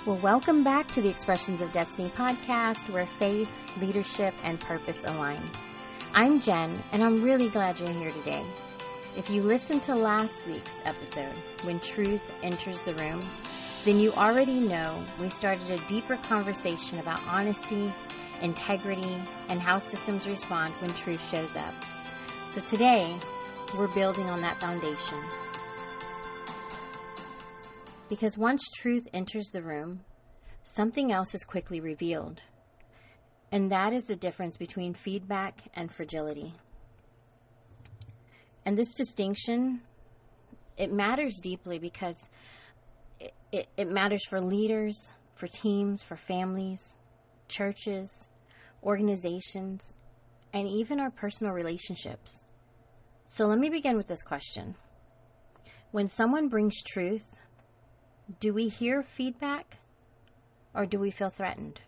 Well, welcome back to the Expressions of Destiny podcast, where faith, leadership, and purpose align. I'm Jen, and I'm really glad you're here today. If you listened to last week's episode, When Truth Enters the Room, then you already know we started a deeper conversation about honesty, integrity, and how systems respond when truth shows up. So today, we're building on that foundation. Because once truth enters the room, something else is quickly revealed. And that is the difference between feedback and fragility. And this distinction, it matters deeply because it matters for leaders, for teams, for families, churches, organizations, and even our personal relationships. So let me begin with this question. When someone brings truth, do we hear feedback or do we feel threatened?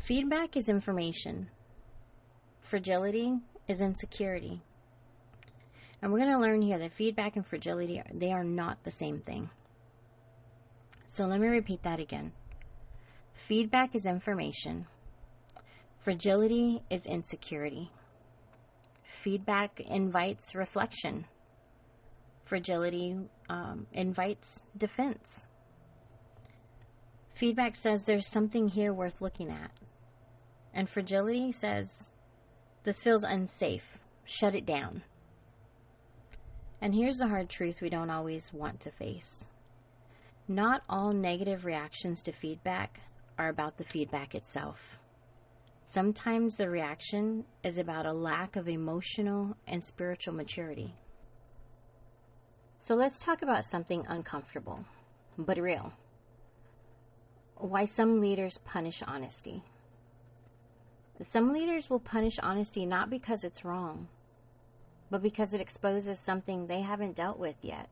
Feedback is information. Fragility is insecurity. And we're going to learn here that feedback and fragility, they are not the same thing. So let me repeat that again. Feedback is information. Fragility is insecurity. Feedback invites reflection. Fragility invites defense. Feedback says there's something here worth looking at. And fragility says this feels unsafe. Shut it down. And here's the hard truth we don't always want to face. Not all negative reactions to feedback are about the feedback itself. Sometimes the reaction is about a lack of emotional and spiritual maturity. So let's talk about something uncomfortable, but real. Why some leaders punish honesty. Some leaders will punish honesty not because it's wrong, but because it exposes something they haven't dealt with yet.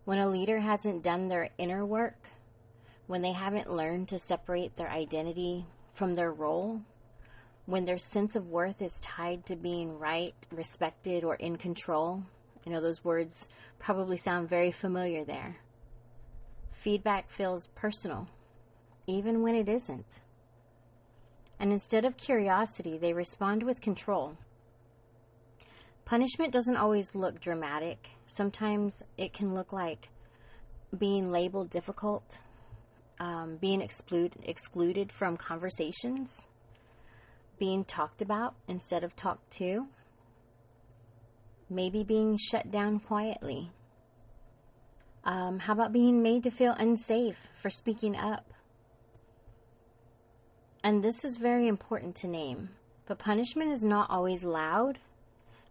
When a leader hasn't done their inner work, when they haven't learned to separate their identity from their role, when their sense of worth is tied to being right, respected, or in control. I know those words probably sound very familiar there. Feedback feels personal, even when it isn't. And instead of curiosity, they respond with control. Punishment doesn't always look dramatic. Sometimes it can look like being labeled difficult, being excluded from conversations, being talked about instead of talked to, maybe being shut down quietly. How about being made to feel unsafe for speaking up? And this is very important to name, but punishment is not always loud.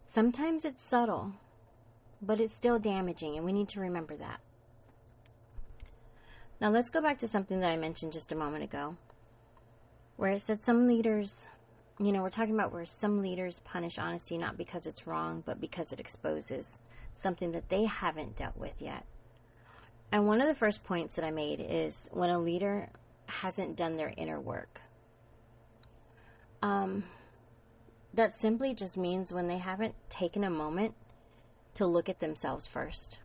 Sometimes it's subtle, but it's still damaging, and we need to remember that. Now let's go back to something that I mentioned just a moment ago, where it said some leaders, we're talking about where some leaders punish honesty not because it's wrong, but because it exposes something that they haven't dealt with yet. And one of the first points that I made is when a leader hasn't done their inner work. That simply just means when they haven't taken a moment to look at themselves first.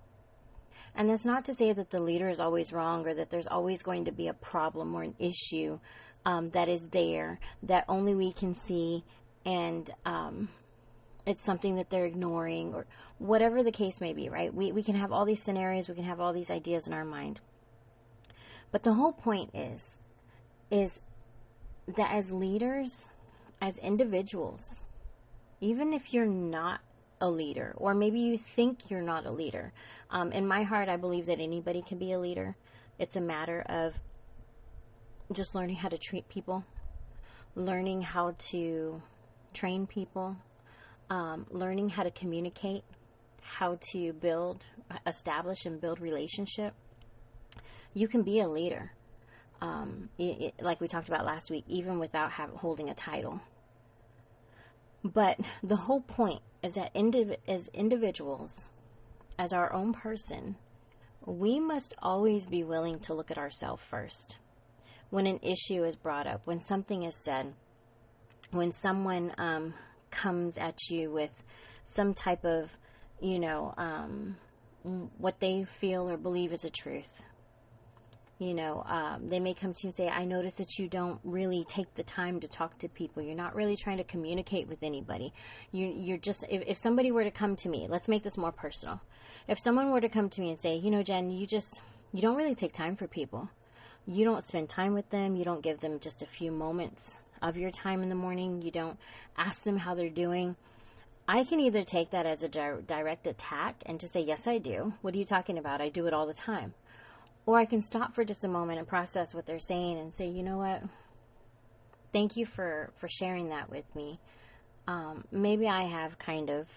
And that's not to say that the leader is always wrong or that there's always going to be a problem or an issue that is there that only we can see, and it's something that they're ignoring, or whatever the case may be, right? We can have all these scenarios, we can have all these ideas in our mind. But the whole point is that as leaders, as individuals, even if you're not a leader, or maybe you think you're not a leader, in my heart, I believe that anybody can be a leader. It's a matter of just learning how to treat people, learning how to train people, learning how to communicate, how to establish and build relationship. You can be a leader, like we talked about last week, even without holding a title. But the whole point is that as individuals, as our own person, we must always be willing to look at ourselves first. When an issue is brought up, when something is said, when someone comes at you with some type of, what they feel or believe is a truth, They may come to you and say, I notice that you don't really take the time to talk to people. You're not really trying to communicate with anybody. You're just, if somebody were to come to me, let's make this more personal. If someone were to come to me and say, Jen, you don't really take time for people. You don't spend time with them. You don't give them just a few moments of your time in the morning. You don't ask them how they're doing. I can either take that as a direct attack and just say, yes, I do. What are you talking about? I do it all the time. Or I can stop for just a moment and process what they're saying and say, you know what? Thank you for sharing that with me. Maybe I have kind of,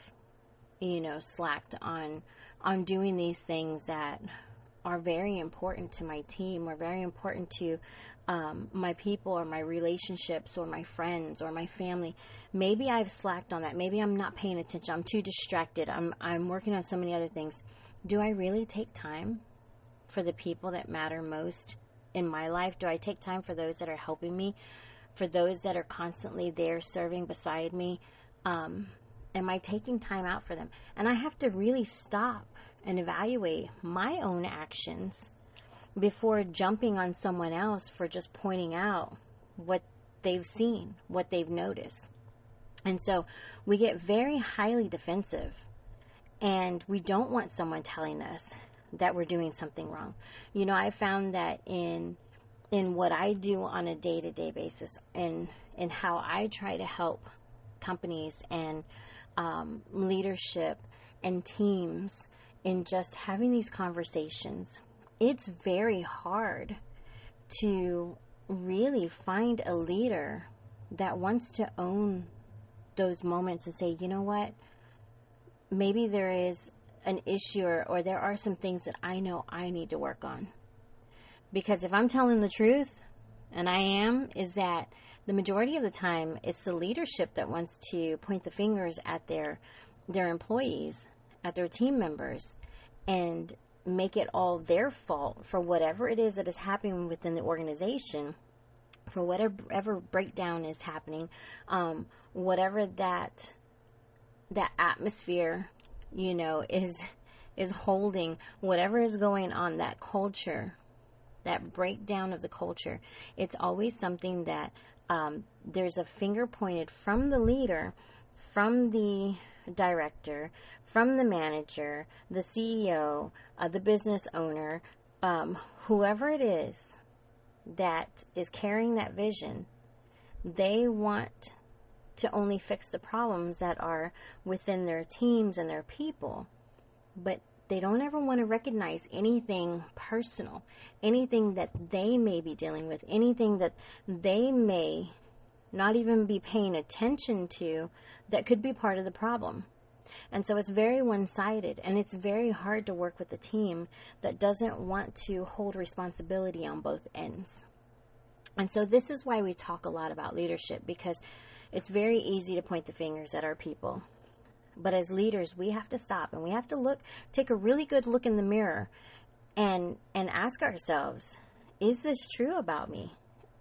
slacked on doing these things that are very important to my team or very important to my people or my relationships or my friends or my family. Maybe I've slacked on that. Maybe I'm not paying attention. I'm too distracted. I'm working on so many other things. Do I really take time for the people that matter most in my life? Do I take time for those that are helping me, for those that are constantly there serving beside me? Am I taking time out for them? And I have to really stop and evaluate my own actions before jumping on someone else for just pointing out what they've seen, what they've noticed. And so we get very highly defensive, and we don't want someone telling us that we're doing something wrong. I found that in what I do on a day-to-day basis, and in how I try to help companies and leadership and teams in just having these conversations, it's very hard to really find a leader that wants to own those moments and say, you know what, maybe there is an issue or there are some things that I know I need to work on. Because if I'm telling the truth, and I am, is that the majority of the time it's the leadership that wants to point the fingers at their employees, at their team members, and make it all their fault for whatever it is that is happening within the organization, for whatever breakdown is happening, whatever that atmosphere is holding, whatever is going on, that culture, that breakdown of the culture. It's always something that there's a finger pointed from the leader, from the director, from the manager, the CEO, the business owner, whoever it is that is carrying that vision. They want to only fix the problems that are within their teams and their people, but they don't ever want to recognize anything personal, anything that they may be dealing with, anything that they may not even be paying attention to that could be part of the problem. And so it's very one-sided, and it's very hard to work with a team that doesn't want to hold responsibility on both ends. And so this is why we talk a lot about leadership, because it's very easy to point the fingers at our people. But as leaders, we have to stop and we have to take a really good look in the mirror and ask ourselves, is this true about me?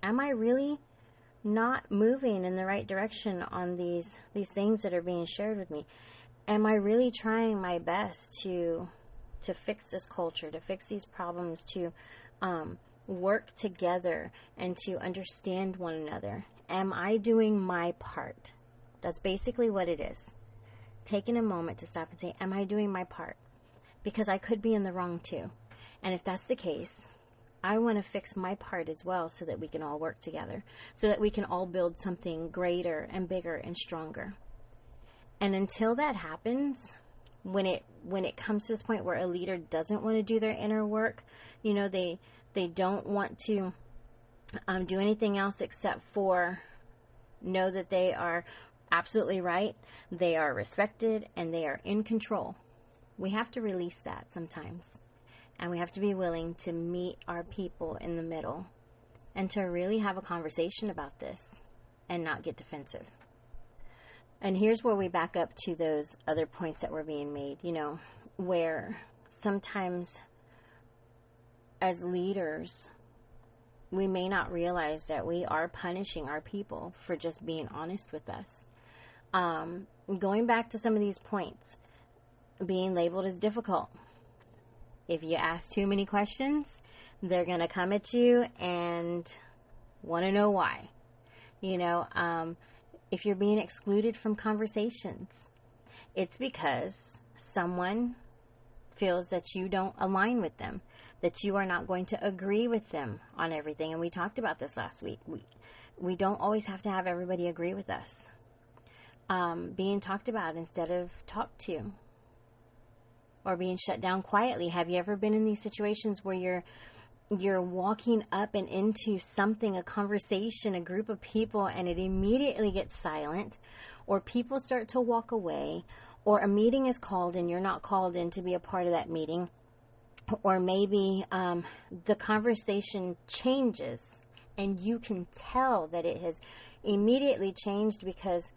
Am I really not moving in the right direction on these things that are being shared with me? Am I really trying my best to fix this culture, to fix these problems, to work together and to understand one another? Am I doing my part? That's basically what it is. Taking a moment to stop and say, am I doing my part? Because I could be in the wrong too. And if that's the case, I want to fix my part as well so that we can all work together, so that we can all build something greater and bigger and stronger. And until that happens, when it comes to this point where a leader doesn't want to do their inner work, they don't want to do anything else except for know that they are absolutely right, they are respected, and they are in control. We have to release that sometimes. And we have to be willing to meet our people in the middle and to really have a conversation about this and not get defensive. And here's where we back up to those other points that were being made, where sometimes as leaders, we may not realize that we are punishing our people for just being honest with us. Going back to some of these points, being labeled as difficult. If you ask too many questions, They're going to come at you and want to know why. If you're being excluded from conversations, it's because someone feels that you don't align with them, that you are not going to agree with them on everything. And we talked about this last week. We don't always have to have everybody agree with us. Being talked about instead of talked to, or being shut down quietly. Have you ever been in these situations where you're walking up and into something, a conversation, a group of people, and it immediately gets silent, or people start to walk away, or a meeting is called and you're not called in to be a part of that meeting, or maybe the conversation changes and you can tell that it has immediately changed because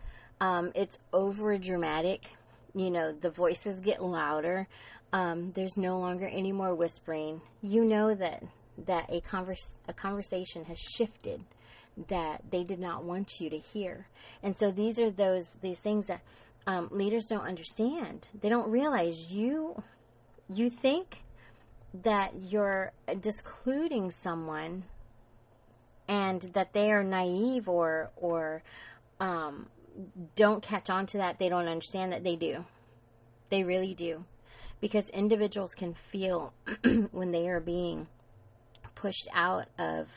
it's over dramatic. The voices get louder. There's no longer any more whispering. You know that a conversation has shifted, that they did not want you to hear. And so these are these things that leaders don't understand. They don't realize you think that you're discluding someone and that they are naive or don't catch on to that. They don't understand that they do. They really do. Because individuals can feel when they are being pushed out of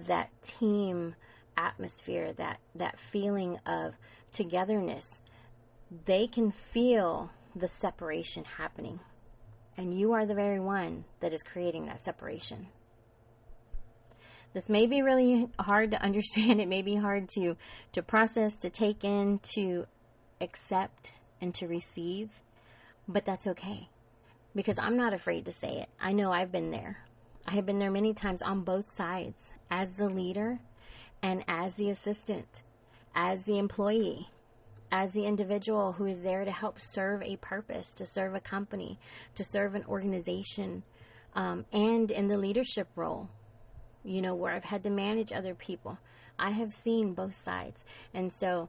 that team atmosphere, that feeling of togetherness. They can feel the separation happening. And you are the very one that is creating that separation. This may be really hard to understand. It may be hard to process, to take in, to accept, and to receive. But that's okay. Because I'm not afraid to say it. I know I've been there. I have been there many times on both sides. As the leader and as the assistant. As the employee. As the individual who is there to help serve a purpose. To serve a company. To serve an organization. And in the leadership role. Where I've had to manage other people. I have seen both sides. And so,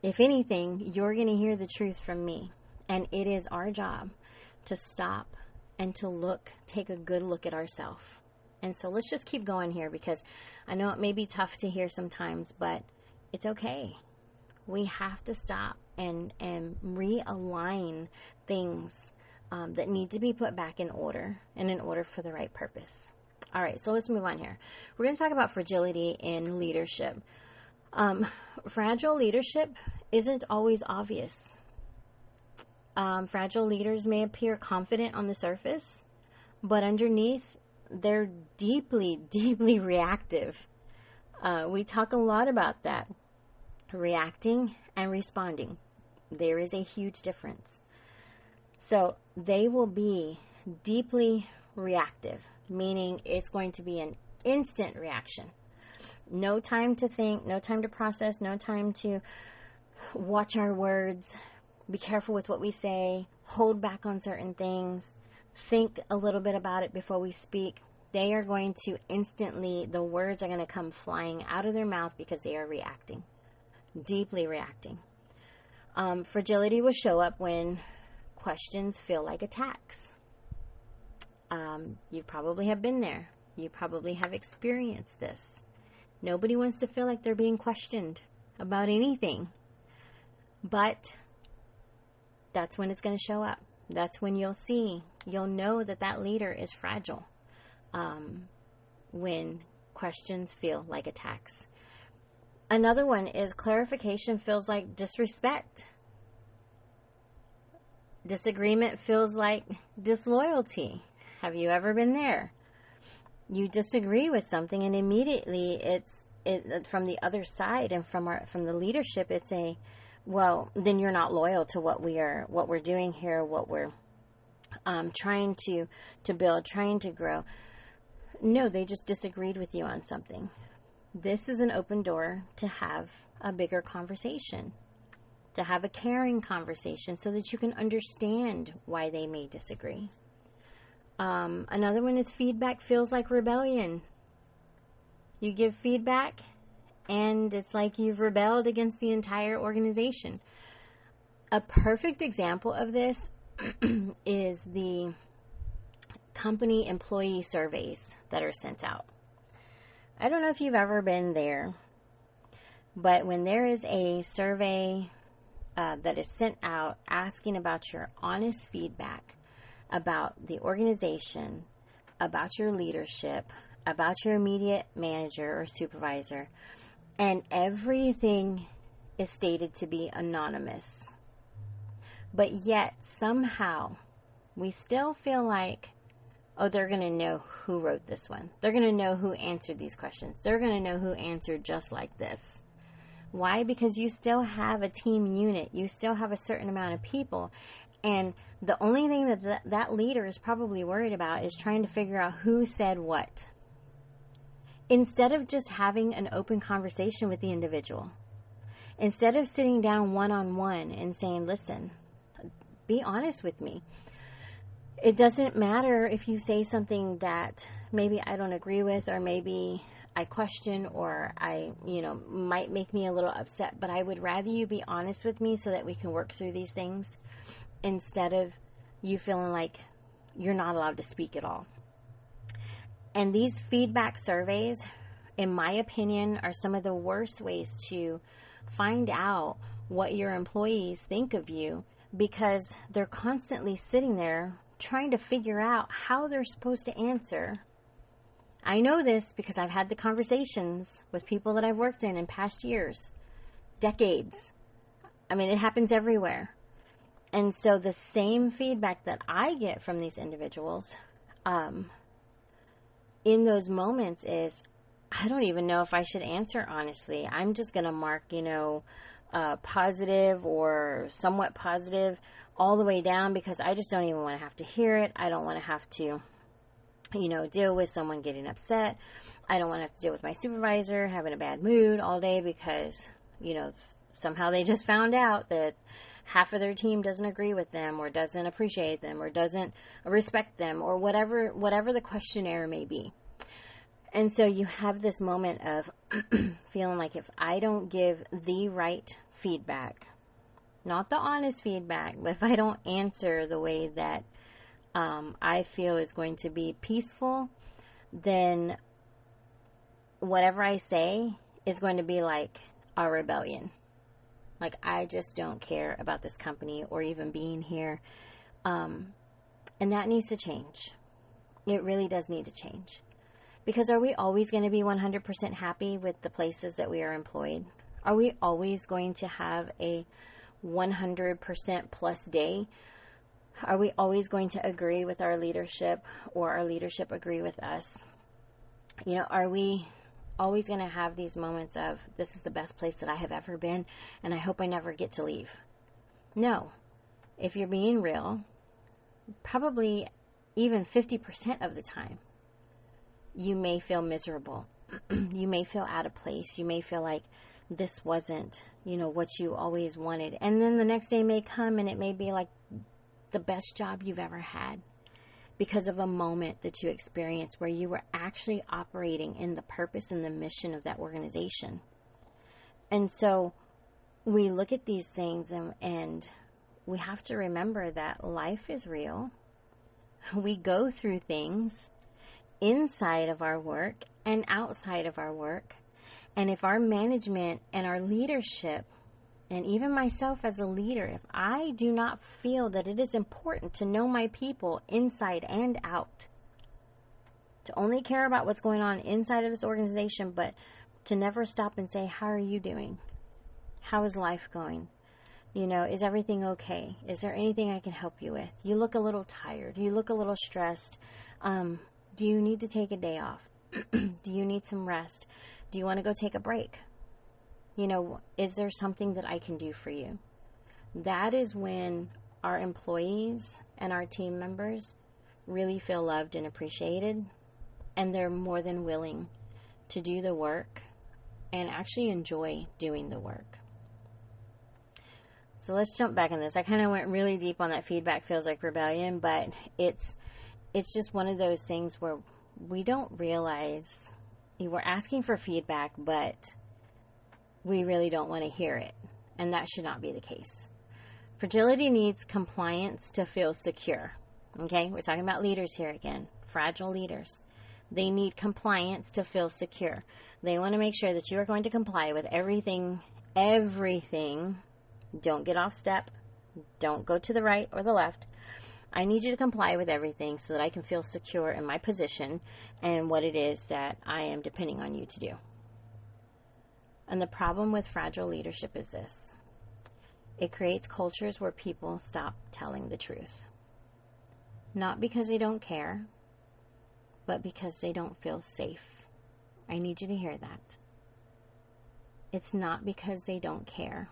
if anything, you're going to hear the truth from me. And it is our job to stop and to take a good look at ourselves. And so let's just keep going here, because I know it may be tough to hear sometimes, but it's okay. We have to stop and realign things that need to be put back in order, and in order for the right purpose. All right, so let's move on here. We're going to talk about fragility in leadership. Fragile leadership isn't always obvious. Fragile leaders may appear confident on the surface, but underneath, they're deeply, deeply reactive. We talk a lot about that. Reacting and responding. There is a huge difference. So they will be deeply reactive, meaning it's going to be an instant reaction. No time to think, no time to process, no time to watch our words. Be careful with what we say. Hold back on certain things. Think a little bit about it before we speak. They are going to instantly, the words are going to come flying out of their mouth because they are reacting. Deeply reacting. Fragility will show up when questions feel like attacks. You probably have been there. You probably have experienced this. Nobody wants to feel like they're being questioned about anything. But that's when it's going to show up. That's when you'll know that leader is fragile. When questions feel like attacks. Another one is clarification feels like disrespect. Disagreement feels like disloyalty. Have you ever been there? You disagree with something and immediately it's from the other side and from the leadership, it's then you're not loyal to what we're doing here, what we're trying to build, trying to grow. No, they just disagreed with you on something. This is an open door to have a bigger conversation, to have a caring conversation so that you can understand why they may disagree. Another one is feedback feels like rebellion. You give feedback and it's like you've rebelled against the entire organization. A perfect example of this is the company employee surveys that are sent out. I don't know if you've ever been there, but when there is a survey that is sent out asking about your honest feedback about the organization, about your leadership, about your immediate manager or supervisor, and everything is stated to be anonymous. But yet, somehow, we still feel like, oh, they're going to know who wrote this one. They're going to know who answered these questions. They're going to know who answered just like this. Why? Because you still have a team unit. You still have a certain amount of people. And the only thing that leader is probably worried about is trying to figure out who said what. Instead of just having an open conversation with the individual. Instead of sitting down one-on-one and saying, listen, be honest with me. It doesn't matter if you say something that maybe I don't agree with, or maybe I question, or might make me a little upset, but I would rather you be honest with me so that we can work through these things, instead of you feeling like you're not allowed to speak at all. And these feedback surveys, in my opinion, are some of the worst ways to find out what your employees think of you, because they're constantly sitting there trying to figure out how they're supposed to answer. I know this because I've had the conversations with people that I've worked in past years, decades. I mean, it happens everywhere. And so the same feedback that I get from these individuals in those moments is, I don't even know if I should answer honestly. I'm just going to mark, positive or somewhat positive all the way down, because I just don't even want to have to hear it. I don't want to have to, deal with someone getting upset. I don't want to have to deal with my supervisor having a bad mood all day because, somehow they just found out that half of their team doesn't agree with them, or doesn't appreciate them, or doesn't respect them, or whatever the questionnaire may be. And so you have this moment of feeling like, if I don't give the right feedback, not the honest feedback, but if I don't answer the way that I feel is going to be peaceful, then whatever I say is going to be like a rebellion. Like, I just don't care about this company or even being here. And that needs to change. It really does need to change. Because are we always going to be 100% happy with the places that we are employed? Are we always going to have a 100% plus day? Are we always going to agree with our leadership, or our leadership agree with us? Are we always going to have these moments of, this is the best place that I have ever been, and I hope I never get to leave? No. If you're being real, probably even 50% of the time, you may feel miserable. You may feel out of place. You may feel like this wasn't, what you always wanted. And then the next day may come and it may be like the best job you've ever had, because of a moment that you experienced where you were actually operating in the purpose and the mission of that organization. And so we look at these things and we have to remember that life is real. We go through things inside of our work and outside of our work. And if our management and our leadership, and even myself as a leader, if I do not feel that it is important to know my people inside and out, to only care about what's going on inside of this organization, but to never stop and say, how are you doing? How is life going? Is everything okay? Is there anything I can help you with? You look a little tired. You look a little stressed. Do you need to take a day off? Do you need some rest? Do you want to go take a break? Is there something that I can do for you? That is when our employees and our team members really feel loved and appreciated, and they're more than willing to do the work and actually enjoy doing the work. So let's jump back in this. I kind of went really deep on that feedback feels like rebellion, but it's just one of those things where we don't realize we're asking for feedback, but we really don't want to hear it. And that should not be the case. Fragility needs compliance to feel secure. Okay, we're talking about leaders here again. Fragile leaders. They need compliance to feel secure. They want to make sure that you are going to comply with everything. Don't get off step. Don't go to the right or the left. I need you to comply with everything so that I can feel secure in my position and what it is that I am depending on you to do. And the problem with fragile leadership is this. It creates cultures where people stop telling the truth. Not because they don't care, but because they don't feel safe. I need you to hear that. It's not because they don't care,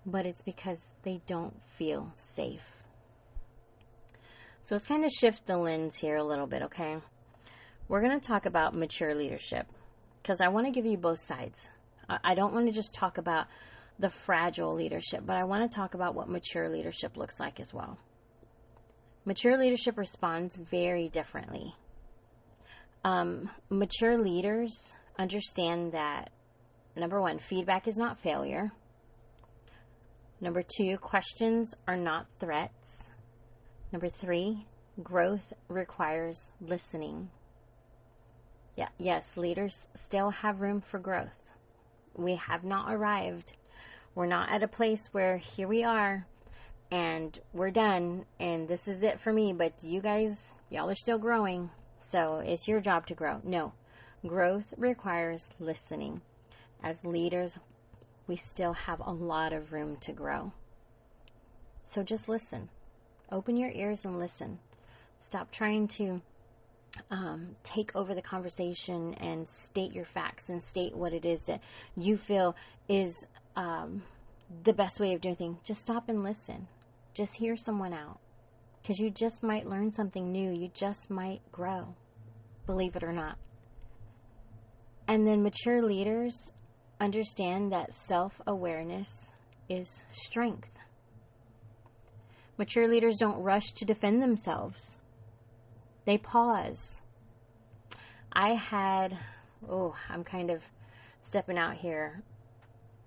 but it's because they don't feel safe. So let's kind of shift the lens here a little bit, okay? We're going to talk about mature leadership because I want to give you both sides. I don't want to just talk about the fragile leadership, but I want to talk about what mature leadership looks like as well. Mature leadership responds very differently. Mature leaders understand that, number one, feedback is not failure. Number two, questions are not threats. Number three, growth requires listening. Yes, leaders still have room for growth. We have not arrived. We're not at a place where here we are and we're done and this is it for me, but you guys, y'all are still growing, so it's your job to grow. No, growth requires listening. As leaders, we still have a lot of room to grow. So just listen. Open your ears and listen. Stop trying to take over the conversation and state your facts and state what it is that you feel is the best way of doing things. Just stop and listen. Just hear someone out. Because you just might learn something new. You just might grow. Believe it or not. And then mature leaders understand that self-awareness is strength. Mature leaders don't rush to defend themselves. They pause. I'm kind of stepping out here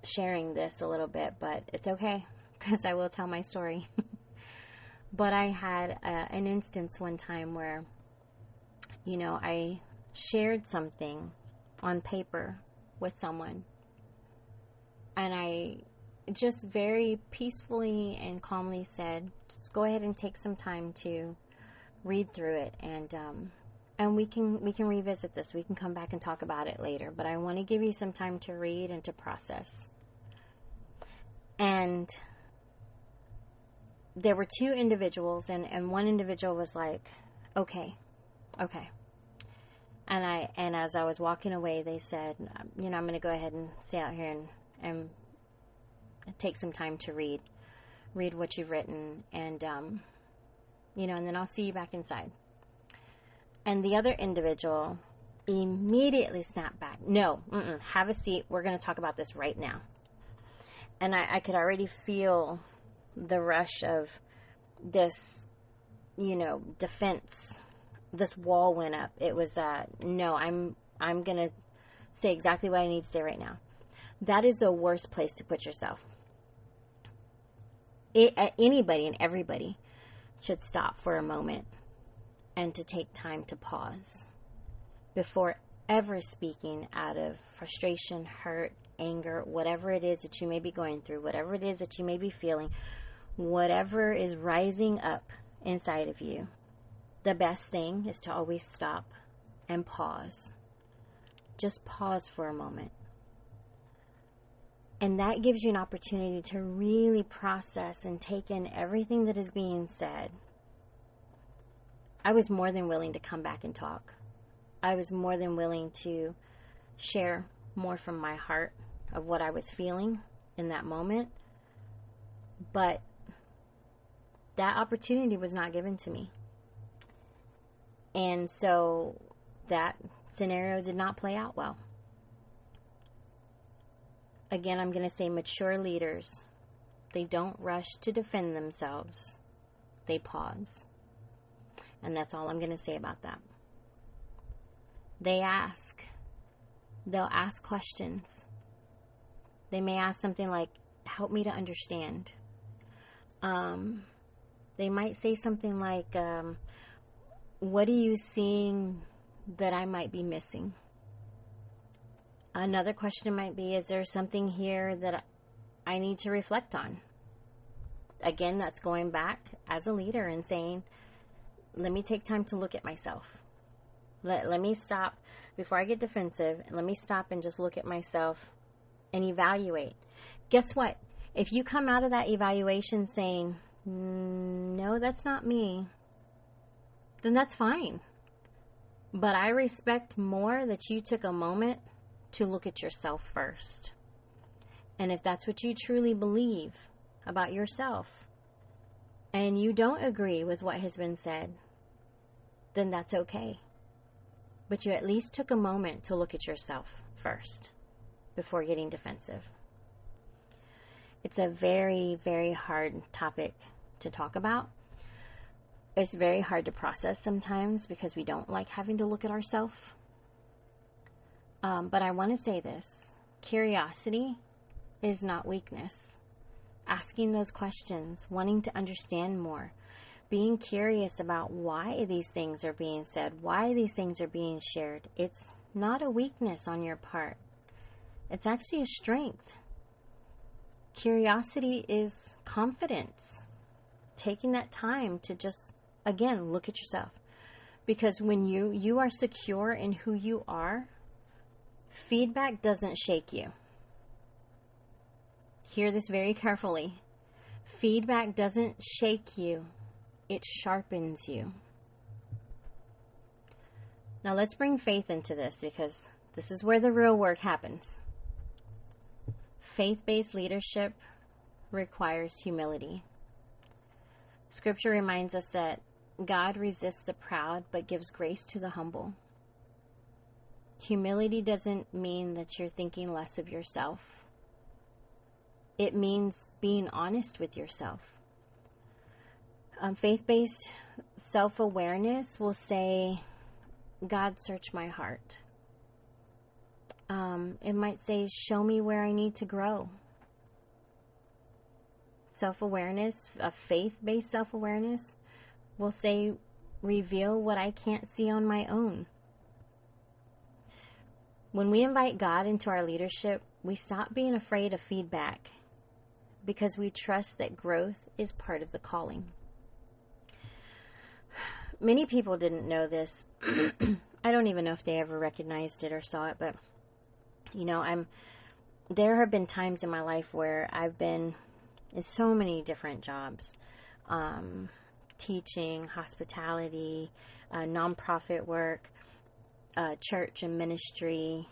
sharing this a little bit, but it's okay because I will tell my story. But I had an instance one time where, I shared something on paper with someone, and I just very peacefully and calmly said, just go ahead and take some time to read through it, and we can revisit this. We can come back and talk about it later, but I want to give you some time to read and to process. And there were two individuals, and one individual was like, okay. And as I was walking away, they said, I'm going to go ahead and stay out here and take some time to read what you've written, and and then I'll see you back inside. And the other individual immediately snapped back. No, have a seat. We're going to talk about this right now. And I could already feel the rush of this, defense. This wall went up. It was, no, I'm going to say exactly what I need to say right now. That is the worst place to put yourself. Anybody and everybody should stop for a moment and to take time to pause before ever speaking out of frustration, hurt, anger, whatever it is that you may be going through, whatever it is that you may be feeling, whatever is rising up inside of you. The best thing is to always stop and pause. Just pause for a moment. And that gives you an opportunity to really process and take in everything that is being said. I was more than willing to come back and talk. I was more than willing to share more from my heart of what I was feeling in that moment. But that opportunity was not given to me. And so that scenario did not play out well. Again, I'm going to say mature leaders, they don't rush to defend themselves. They pause. And that's all I'm going to say about that. They ask. They'll ask questions. They may ask something like, help me to understand. They might say something like, what are you seeing that I might be missing? Another question might be, is there something here that I need to reflect on? Again, that's going back as a leader and saying, let me take time to look at myself. Let me stop before I get defensive. Let me stop and just look at myself and evaluate. Guess what? If you come out of that evaluation saying, no, that's not me, then that's fine. But I respect more that you took a moment to look at yourself first. And if that's what you truly believe about yourself, and you don't agree with what has been said, then that's okay. But you at least took a moment to look at yourself first before getting defensive. It's a very, very hard topic to talk about. It's very hard to process sometimes because we don't like having to look at ourselves. But I want to say this. Curiosity is not weakness. Asking those questions, wanting to understand more, being curious about why these things are being said, why these things are being shared. It's not a weakness on your part. It's actually a strength. Curiosity is confidence. Taking that time to just, again, look at yourself. Because when you are secure in who you are, feedback doesn't shake you. Hear this very carefully. Feedback doesn't shake you. It sharpens you. Now let's bring faith into this, because this is where the real work happens. Faith-based leadership requires humility. Scripture reminds us that God resists the proud but gives grace to the humble. Humility doesn't mean that you're thinking less of yourself. It means being honest with yourself. Faith-based self-awareness will say, God, search my heart. It might say, show me where I need to grow. Self-awareness, a faith-based self-awareness, will say, reveal what I can't see on my own. When we invite God into our leadership, we stop being afraid of feedback because we trust that growth is part of the calling. Many people didn't know this. I don't even know if they ever recognized it or saw it, but there have been times in my life where I've been in so many different jobs, teaching, hospitality, nonprofit work, church and ministry,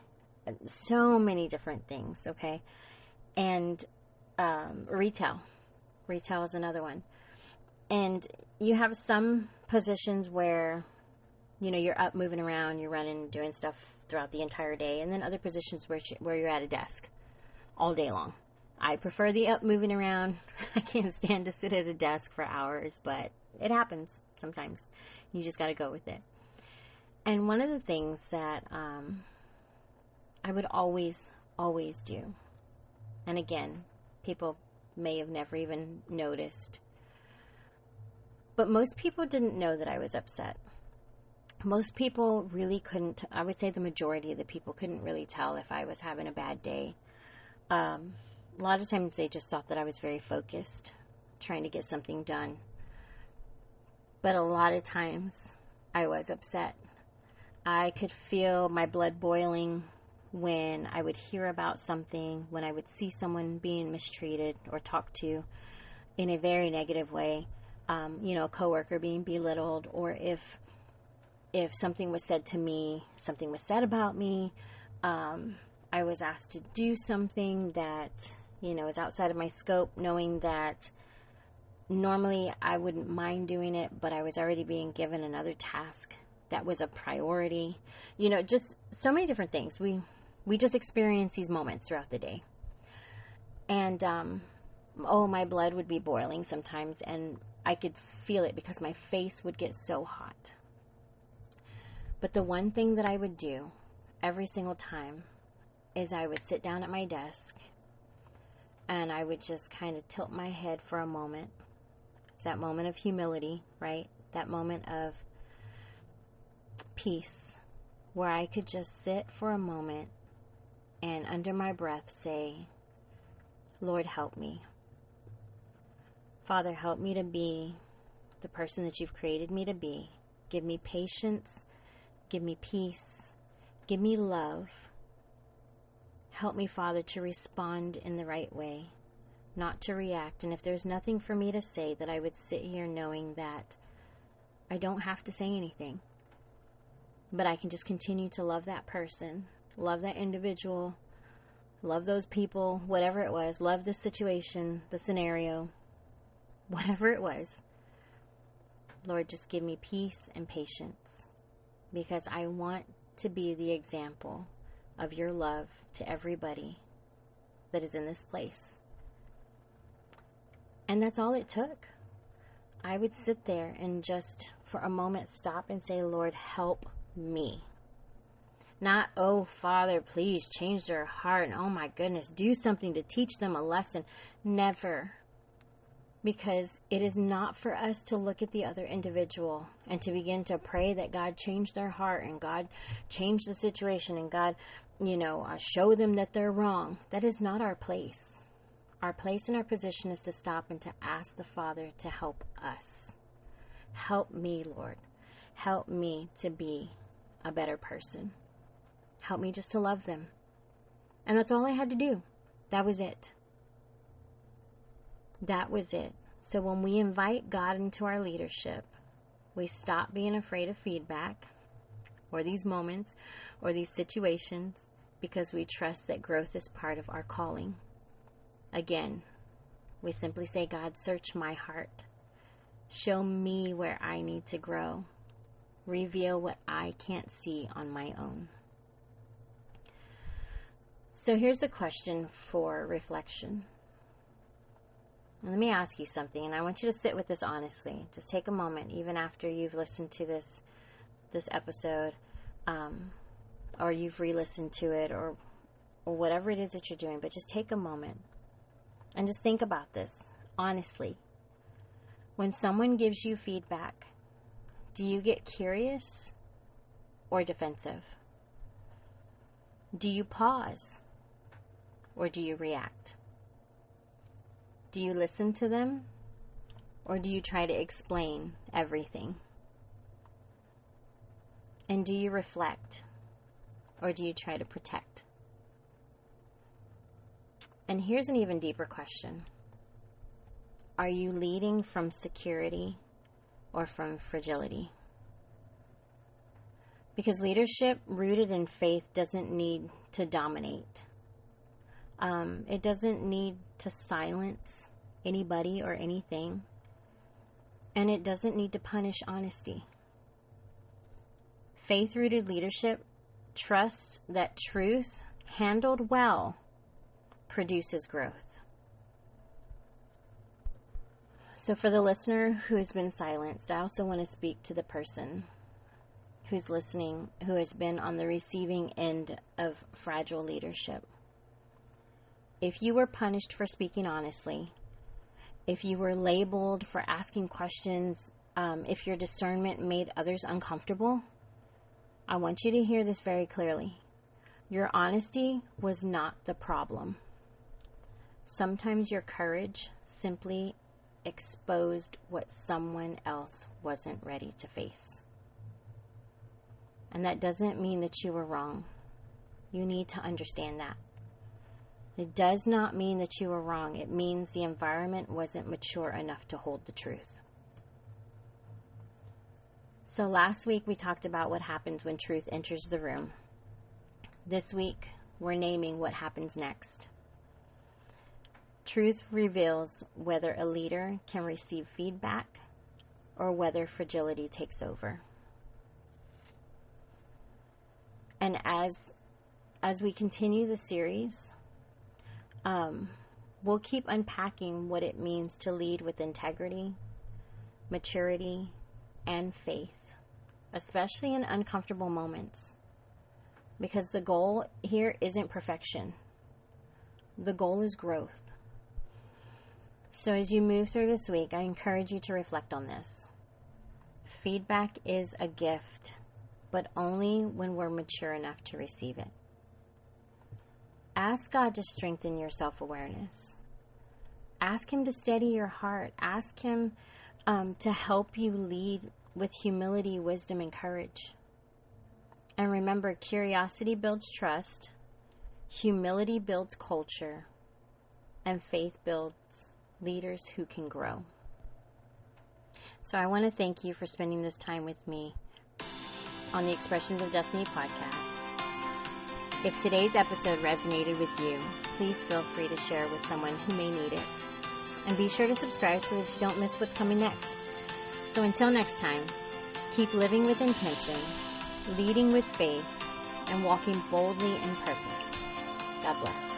so many different things, okay? And retail is another one. And you have some positions where, you're up moving around, you're running, doing stuff throughout the entire day, and then other positions where you're at a desk all day long. I prefer the up moving around. I can't stand to sit at a desk for hours, but it happens sometimes. You just got to go with it. And one of the things that I would always do, and again, people may have never even noticed, but most people didn't know that I was upset. Most people really couldn't, I would say the majority of the people couldn't really tell if I was having a bad day. A lot of times they just thought that I was very focused, trying to get something done. But a lot of times I was upset. I could feel my blood boiling when I would hear about something, when I would see someone being mistreated or talked to in a very negative way, a coworker being belittled, or if something was said to me, something was said about me, I was asked to do something that, is outside of my scope, knowing that normally I wouldn't mind doing it, but I was already being given another task that was a priority. Just so many different things. We just experience these moments throughout the day. And, my blood would be boiling sometimes, and I could feel it because my face would get so hot. But the one thing that I would do every single time is I would sit down at my desk and I would just kind of tilt my head for a moment It's that moment of humility, right? That moment of peace where I could just sit for a moment and under my breath say, Lord, help me. Father, help me to be the person that you've created me to be. Give me patience. Give me peace. Give me love. Help me, Father, to respond in the right way, not to react. And if there's nothing for me to say, that I would sit here knowing that I don't have to say anything, but I can just continue to love that person, love that individual, love those people, whatever it was, love the situation, the scenario, whatever it was. Lord, just give me peace and patience, because I want to be the example of your love to everybody that is in this place. And that's all it took. I would sit there and just for a moment stop and say, Lord, help me. Not, oh, Father, please change their heart. And oh my goodness, do something to teach them a lesson. Never. Because it is not for us to look at the other individual and to begin to pray that God change their heart and God change the situation and God, show them that they're wrong. That is not our place. Our place and our position is to stop and to ask the Father to help us. Help me, Lord. Help me to be a better person. Help me just to love them. And that's all I had to do. That was it. That was it. So when we invite God into our leadership, we stop being afraid of feedback or these moments or these situations, because we trust that growth is part of our calling. Again, we simply say, God, search my heart. Show me where I need to grow. Reveal what I can't see on my own. So here's a question for reflection. And let me ask you something, and I want you to sit with this honestly. Just take a moment, even after you've listened to this episode, or you've re-listened to it, or whatever it is that you're doing. But just take a moment and just think about this honestly. When someone gives you feedback, do you get curious or defensive? Do you pause or do you react? Do you listen to them or do you try to explain everything? And do you reflect or do you try to protect? And here's an even deeper question. Are you leading from security or from fragility? Because leadership rooted in faith doesn't need to dominate. It doesn't need to silence anybody or anything. And it doesn't need to punish honesty. Faith-rooted leadership trusts that truth, handled well, produces growth. So for the listener who has been silenced, I also want to speak to the person who's listening, who has been on the receiving end of fragile leadership. If you were punished for speaking honestly, if you were labeled for asking questions, if your discernment made others uncomfortable, I want you to hear this very clearly. Your honesty was not the problem. Sometimes your courage simply exposed what someone else wasn't ready to face. And that doesn't mean that you were wrong. You need to understand that. It does not mean that you were wrong. It means the environment wasn't mature enough to hold the truth. So last week we talked about what happens when truth enters the room. This week we're naming what happens next. Truth reveals whether a leader can receive feedback or whether fragility takes over. And as we continue the series, we'll keep unpacking what it means to lead with integrity, maturity, and faith, especially in uncomfortable moments. Because the goal here isn't perfection. The goal is growth. So as you move through this week, I encourage you to reflect on this. Feedback is a gift, but only when we're mature enough to receive it. Ask God to strengthen your self-awareness. Ask Him to steady your heart. Ask Him to help you lead with humility, wisdom, and courage. And remember, curiosity builds trust, humility builds culture, and faith builds leaders who can grow. So I want to thank you for spending this time with me on the Expressions of Destiny podcast. If today's episode resonated with you, please feel free to share with someone who may need it. And be sure to subscribe so that you don't miss what's coming next. So until next time, keep living with intention, leading with faith, and walking boldly in purpose. God bless.